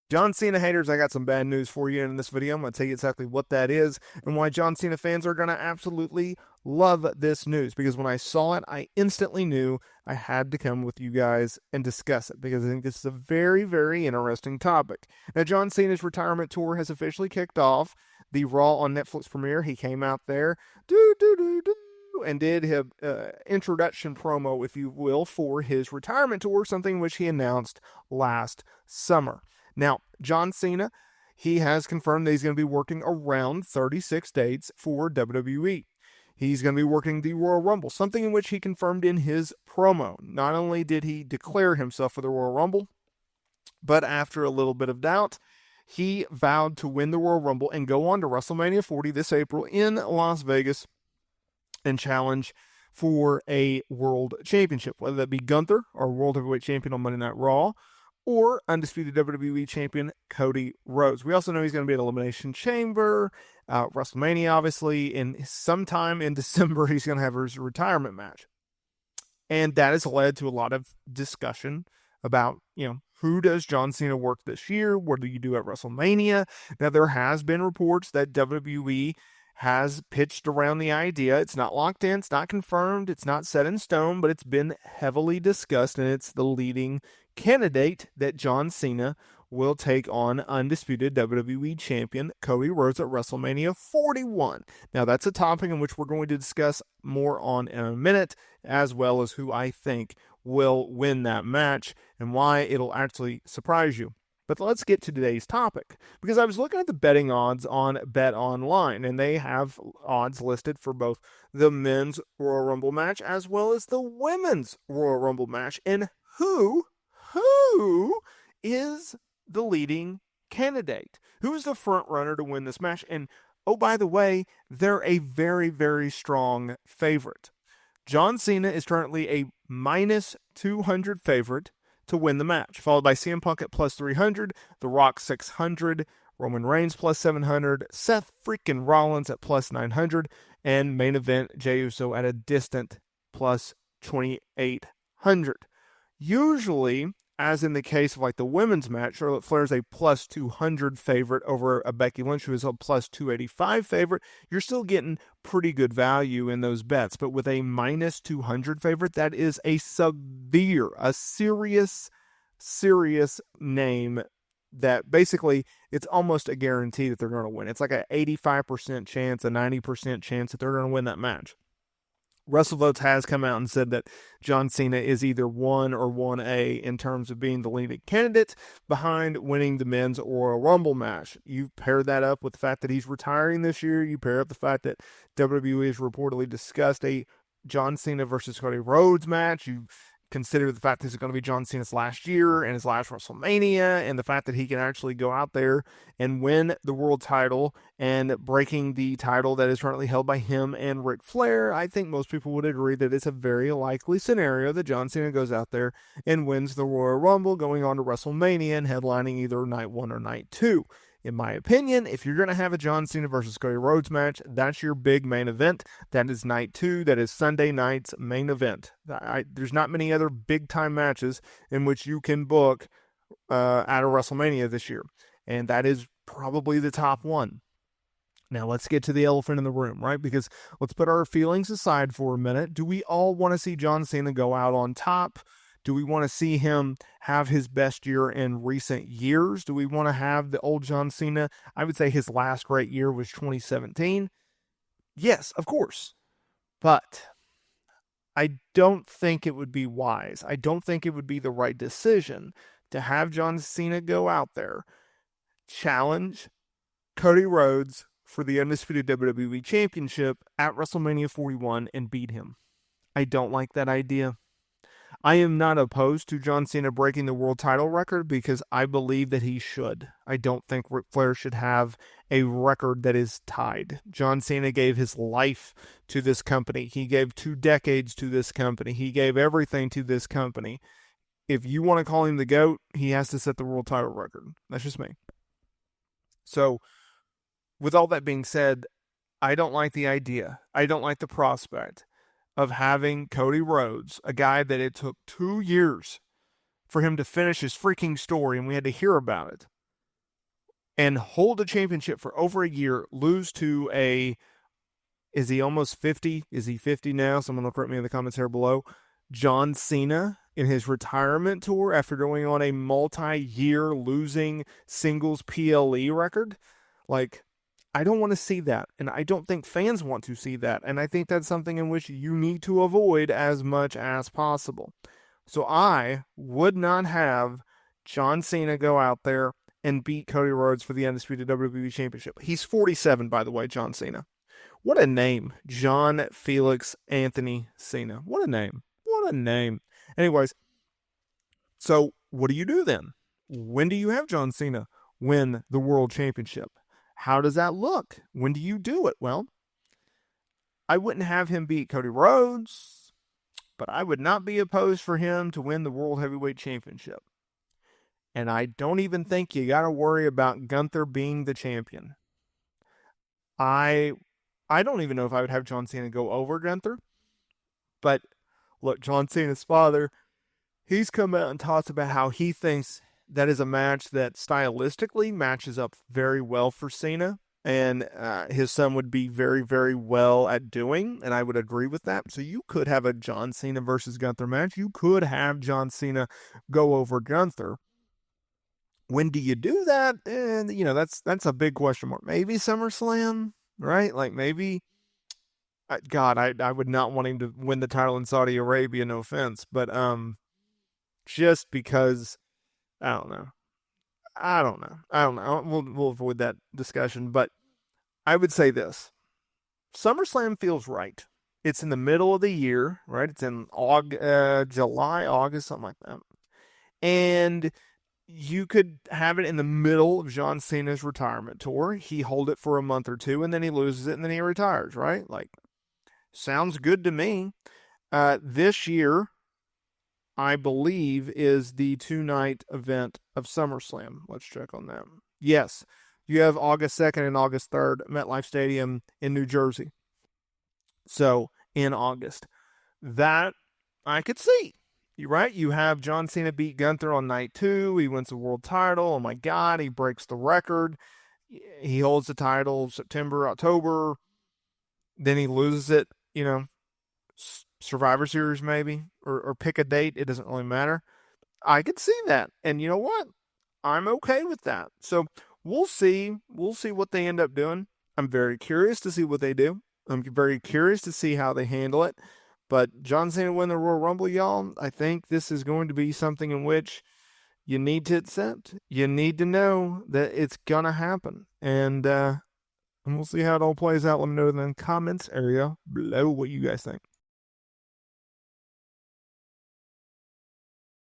John Cena haters, I got some bad news for you in this video. I'm going to tell you exactly what that is and why John Cena fans are going to absolutely love this news. Because when I saw it, I instantly knew I had to come with you guys and discuss it because I think this is a very, very interesting topic. Now, John Cena's retirement tour has officially kicked off. The Raw on Netflix premiere, he came out there, and did his introduction promo, if you will, for his retirement tour, something which he announced last summer. Now, John Cena, he has confirmed that he's going to be working around 36 dates for WWE. He's going to be working the Royal Rumble, something in which he confirmed in his promo. Not only did he declare himself for the Royal Rumble, but after a little bit of doubt, he vowed to win the Royal Rumble and go on to WrestleMania 40 this April in Las Vegas and challenge for a world championship, whether that be Gunther, our World Heavyweight Champion on Monday Night Raw, or undisputed WWE Champion Cody Rhodes. We also know he's going to be at Elimination Chamber, WrestleMania, obviously, and sometime in December he's going to have his retirement match. And that has led to a lot of discussion about, who does John Cena work this year? What do you do at WrestleMania? Now, there has been reports that WWE has pitched around the idea. It's not locked in, it's not confirmed, it's not set in stone, but it's been heavily discussed, and it's the leading candidate that John Cena will take on undisputed WWE champion Cody Rhodes at WrestleMania 41. Now, that's a topic in which we're going to discuss more on in a minute, as well as who I think will win that match and why it'll actually surprise you. But let's get to today's topic, because I was looking at the betting odds on Bet Online, and they have odds listed for both the men's Royal Rumble match as well as the women's Royal Rumble match. And who is the leading candidate? Who is the front runner to win this match? And oh, by the way, they're a very, very strong favorite. John Cena is currently a minus 200 favorite to win the match, followed by CM Punk at plus 300, The Rock 600, Roman Reigns plus 700, Seth freaking Rollins at plus 900, and main event Jey Uso at a distant plus 2,800. Usually, as in the case of like the women's match, Charlotte Flair's a plus 200 favorite over a Becky Lynch, who is a plus 285 favorite. You're still getting pretty good value in those bets, but with a minus 200 favorite, that is a serious name that basically it's almost a guarantee that they're going to win. It's like an 85% chance, a 90% chance that they're going to win that match. WrestleVotes has come out and said that John Cena is either 1 or 1A in terms of being the leading candidate behind winning the men's Royal Rumble match. You pair that up with the fact that he's retiring this year. You pair up the fact that WWE has reportedly discussed a John Cena versus Cody Rhodes match. You consider the fact that this is going to be John Cena's last year and his last WrestleMania, and the fact that he can actually go out there and win the world title and breaking the title that is currently held by him and Ric Flair. I think most people would agree that it's a very likely scenario that John Cena goes out there and wins the Royal Rumble, going on to WrestleMania and headlining either night 1 or night 2. In my opinion, if you're going to have a John Cena versus Cody Rhodes match, that's your big main event. That is night 2. That is Sunday night's main event. There's not many other big-time matches in which you can book at a WrestleMania this year. And that is probably the top one. Now, let's get to the elephant in the room, right? Because let's put our feelings aside for a minute. Do we all want to see John Cena go out on top? Do we want to see him have his best year in recent years? Do we want to have the old John Cena? I would say his last great year was 2017. Yes, of course. But I don't think it would be wise. I don't think it would be the right decision to have John Cena go out there, challenge Cody Rhodes for the undisputed WWE Championship at WrestleMania 41 and beat him. I don't like that idea. I am not opposed to John Cena breaking the world title record because I believe that he should. I don't think Ric Flair should have a record that is tied. John Cena gave his life to this company. He gave 2 decades to this company. He gave everything to this company. If you want to call him the GOAT, he has to set the world title record. That's just me. So, with all that being said, I don't like the idea. I don't like the prospect of having Cody Rhodes, a guy that it took 2 years for him to finish his freaking story, and we had to hear about it. and hold a championship for over a year, lose to is he almost 50? Is he 50 now? Someone will correct me in the comments here below. John Cena in his retirement tour after going on a multi-year losing singles PLE record. Like, I don't want to see that, and I don't think fans want to see that, and I think that's something in which you need to avoid as much as possible. So I would not have John Cena go out there and beat Cody Rhodes for the undisputed WWE Championship. He's 47, by the way, John Cena. What a name. John Felix Anthony Cena. What a name. What a name. Anyways, so what do you do then? When do you have John Cena win the World Championship? How does that look? When do you do it? Well, I wouldn't have him beat Cody Rhodes, but I would not be opposed for him to win the World Heavyweight Championship. And I don't even think you got to worry about Gunther being the champion. I don't even know if I would have John Cena go over Gunther. But look, John Cena's father, he's come out and talks about how he thinks that is a match that stylistically matches up very well for Cena. And his son would be very, very well at doing. And I would agree with that. So you could have a John Cena versus Gunther match. You could have John Cena go over Gunther. When do you do that? And, that's a big question mark. Maybe SummerSlam, right? Like maybe, God, I would not want him to win the title in Saudi Arabia, no offense. But just because, I don't know. We'll avoid that discussion. But I would say this. SummerSlam feels right. It's in the middle of the year, right? It's in July, August, something like that. And you could have it in the middle of John Cena's retirement tour. He hold it for a month or two, and then he loses it, and then he retires, right? Like, sounds good to me. This year, I believe, is the 2-night event of SummerSlam. Let's check on that. Yes, you have August 2nd and August 3rd, MetLife Stadium in New Jersey. So, in August. That I could see. You're right. You have John Cena beat Gunther on night 2. He wins the world title. Oh my God. He breaks the record. He holds the title September, October. Then he loses it, Survivor Series maybe, or pick a date. It doesn't really matter. I could see that. And you know what? I'm okay with that. So we'll see. We'll see what they end up doing. I'm very curious to see what they do. I'm very curious to see how they handle it. But John Cena win the Royal Rumble, y'all. I think this is going to be something in which you need to accept. You need to know that it's going to happen. And we'll see how it all plays out. Let me know in the comments area below what you guys think.